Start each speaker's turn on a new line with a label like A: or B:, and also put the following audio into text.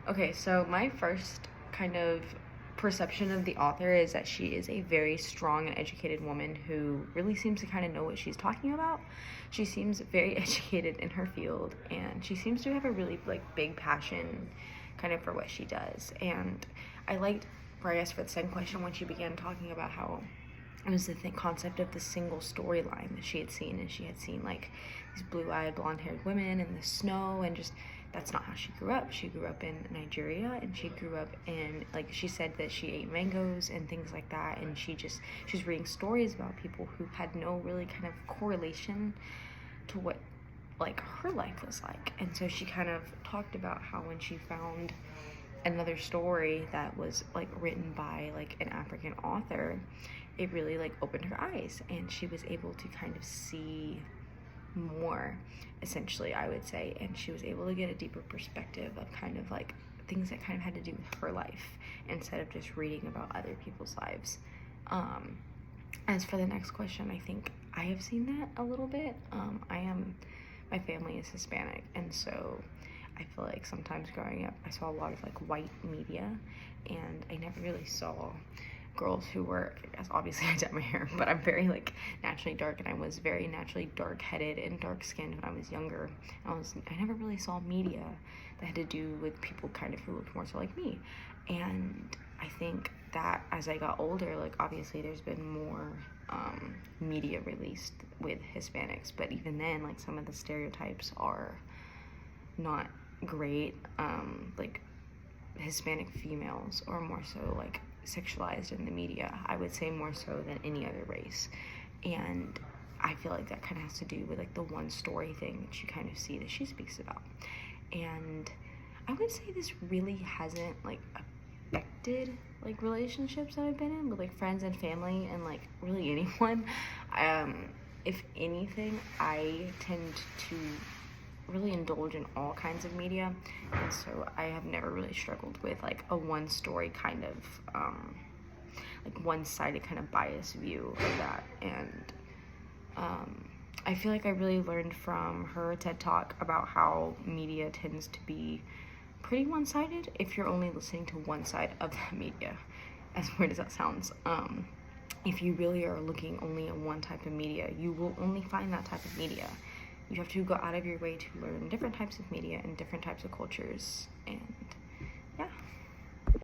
A: Okay, so my first kind of perception of the author is that she is a very strong and educated woman who really seems to kind of know what she's talking about. She seems very educated in her field, and she seems to have a really like big passion kind of for what she does. And I liked, for I guess for the second question, when she began talking about how it was the concept of the single storyline that she had seen, and she had seen like these blue-eyed blonde-haired women in the snow, and just that's not how she grew up. She grew up in Nigeria, and she grew up in, like, she said that she ate mangoes and things like that, and she's reading stories about people who had no really kind of correlation to what like her life was like. And so she kind of talked about how when she found another story that was like written by like an African author, it really like opened her eyes, and she was able to kind of see more, essentially, I would say. And she was able to get a deeper perspective of kind of like things that kind of had to do with her life instead of just reading about other people's lives. As for the next question, I think I have seen that a little bit. My family is Hispanic, and so I feel like sometimes growing up, I saw a lot of like white media, and I never really saw girls who were, as obviously I dyed my hair, but I'm very like naturally dark, and I was very naturally dark-headed and dark-skinned when I was younger. I never really saw media that had to do with people kind of who looked more so like me. And I think that as I got older, like obviously there's been more media released with Hispanics, but even then, like some of the stereotypes are not great. Like Hispanic females are more so like sexualized in the media, I would say, more so than any other race. And I feel like that kind of has to do with like the one story thing that you kind of see that she speaks about. And I would say this really hasn't like affected like relationships that I've been in with like friends and family and like really anyone. If anything, I tend to really indulge in all kinds of media, and so I have never really struggled with like a one story kind of like one-sided kind of biased view of that. And I feel like I really learned from her TED Talk about how media tends to be pretty one-sided if you're only listening to one side of the media, as weird as that sounds. If you really are looking only at one type of media, you will only find that type of media. You have to go out of your way to learn different types of media and different types of cultures, and